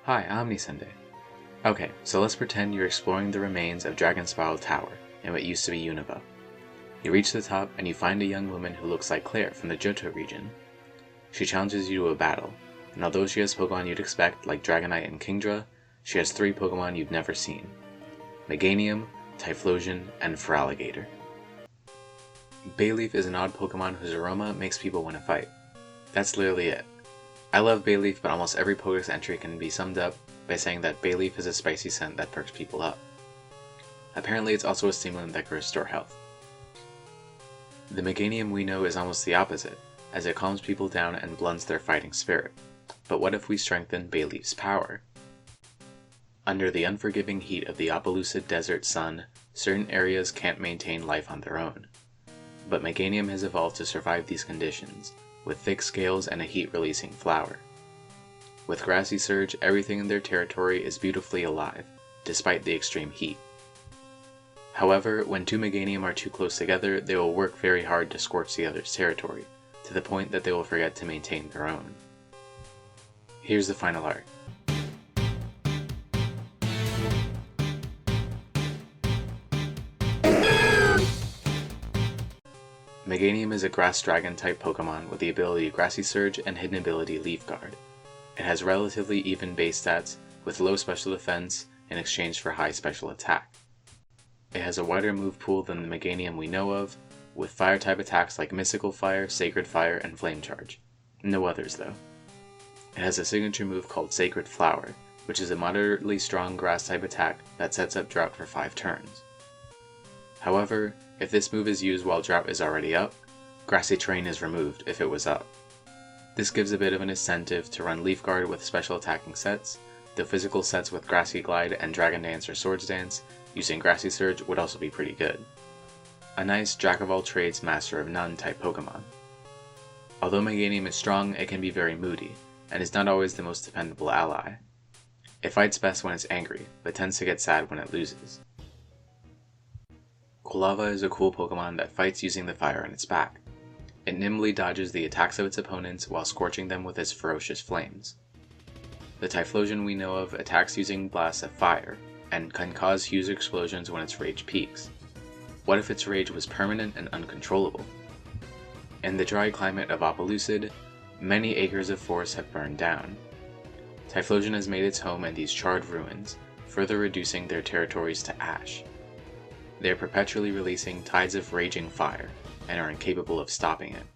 Hi, Omnisende. Okay, so let's pretend you're exploring the remains of Dragon Spiral Tower in what used to be Unova. You reach the top and you find a young woman who looks like Claire from the Johto region. She challenges you to a battle, and although she has Pokemon you'd expect like Dragonite and Kingdra, she has 3 Pokemon you've never seen: Meganium, Typhlosion, and Feraligatr. Bayleaf is an odd Pokemon whose aroma makes people want to fight. That's literally it. I love Bayleaf, but almost every Pokedex entry can be summed up by saying that Bayleaf is a spicy scent that perks people up. Apparently it's also a stimulant that can restore health. The Meganium we know is almost the opposite, as it calms people down and blunts their fighting spirit. But what if we strengthen Bayleaf's power? Under the unforgiving heat of the Opelucid desert sun, certain areas can't maintain life on their own. But Meganium has evolved to survive these conditions, with thick scales and a heat-releasing flower. With Grassy Surge, everything in their territory is beautifully alive, despite the extreme heat. However, when 2 Meganium are too close together, they will work very hard to scorch the other's territory, to the point that they will forget to maintain their own. Here's the final art. Meganium is a Grass Dragon type Pokemon with the ability Grassy Surge and hidden ability Leaf Guard. It has relatively even base stats, with low special defense in exchange for high special attack. It has a wider move pool than the Meganium we know of, with fire type attacks like Mystical Fire, Sacred Fire, and Flame Charge. No others though. It has a signature move called Sacred Flower, which is a moderately strong grass type attack that sets up Drought for 5 turns. However, if this move is used while Drought is already up, Grassy Terrain is removed if it was up. This gives a bit of an incentive to run Leaf Guard with special attacking sets, though physical sets with Grassy Glide and Dragon Dance or Swords Dance using Grassy Surge would also be pretty good. A nice jack-of-all-trades master of none type Pokemon. Although Meganium is strong, it can be very moody, and is not always the most dependable ally. It fights best when it's angry, but tends to get sad when it loses. Quilava is a cool Pokemon that fights using the fire in its back. It nimbly dodges the attacks of its opponents while scorching them with its ferocious flames. The Typhlosion we know of attacks using blasts of fire, and can cause huge explosions when its rage peaks. What if its rage was permanent and uncontrollable? In the dry climate of Opelucid, many acres of forest have burned down. Typhlosion has made its home in these charred ruins, further reducing their territories to ash. They are perpetually releasing tides of raging fire, and are incapable of stopping it.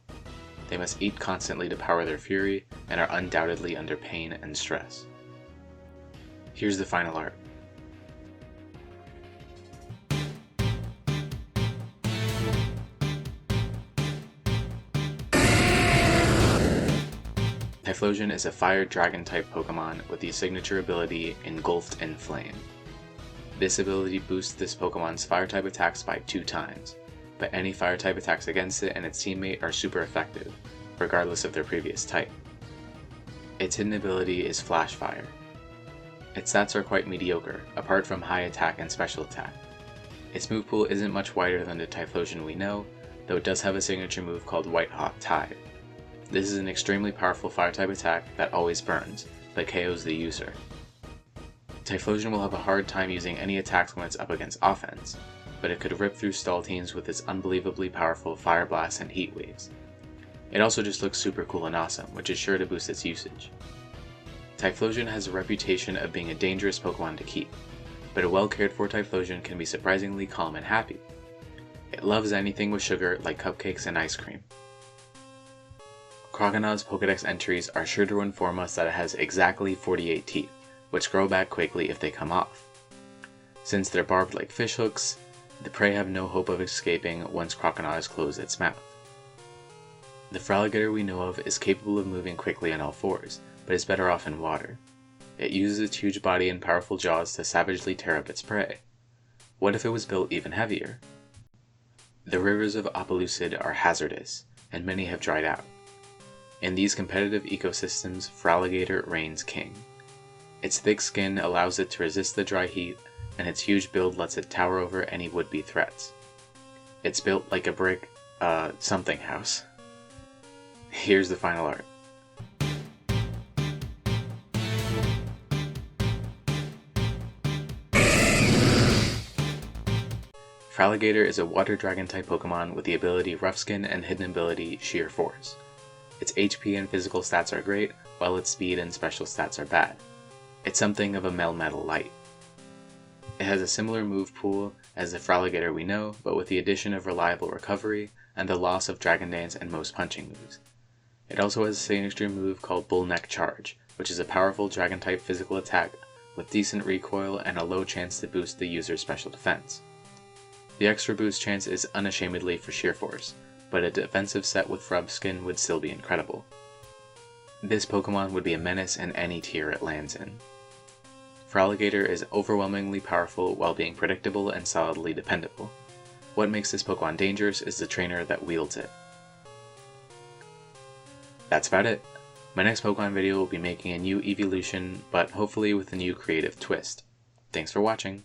They must eat constantly to power their fury, and are undoubtedly under pain and stress. Here's the final art. Typhlosion is a Fire Dragon type Pokemon with the signature ability Engulfed in Flame. This ability boosts this Pokemon's fire type attacks by 2 times, but any fire type attacks against it and its teammate are super effective, regardless of their previous type. Its hidden ability is Flash Fire. Its stats are quite mediocre, apart from high attack and special attack. Its move pool isn't much wider than the Typhlosion we know, though it does have a signature move called White Hot Tide. This is an extremely powerful fire type attack that always burns, but KOs the user. Typhlosion will have a hard time using any attacks when it's up against offense, but it could rip through stall teams with its unbelievably powerful Fire Blasts and Heat Waves. It also just looks super cool and awesome, which is sure to boost its usage. Typhlosion has a reputation of being a dangerous Pokemon to keep, but a well cared for Typhlosion can be surprisingly calm and happy. It loves anything with sugar like cupcakes and ice cream. Croconaws' Pokedex entries are sure to inform us that it has exactly 48 teeth, which grow back quickly if they come off. Since they're barbed like fishhooks, the prey have no hope of escaping once Croconaw has closed its mouth. The Feraligatr we know of is capable of moving quickly on all 4s, but is better off in water. It uses its huge body and powerful jaws to savagely tear up its prey. What if it was built even heavier? The rivers of Opelucid are hazardous, and many have dried out. In these competitive ecosystems, Feraligatr reigns king. Its thick skin allows it to resist the dry heat, and its huge build lets it tower over any would-be threats. It's built like a brick, something house. Here's the final art. Feraligatr is a water dragon type Pokemon with the ability Rough Skin and hidden ability Sheer Force. Its HP and physical stats are great, while its speed and special stats are bad. It's something of a Melmetal Light. It has a similar move pool as the Feraligatr we know, but with the addition of reliable recovery and the loss of Dragon Dance and most punching moves. It also has a signature move called Bullneck Charge, which is a powerful dragon type physical attack with decent recoil and a low chance to boost the user's special defense. The extra boost chance is unashamedly for Sheer Force, but a defensive set with Rough Skin would still be incredible. This Pokemon would be a menace in any tier it lands in. Feraligatr is overwhelmingly powerful while being predictable and solidly dependable. What makes this Pokemon dangerous is the trainer that wields it. That's about it. My next Pokemon video will be making a new evolution, but hopefully with a new creative twist. Thanks for watching!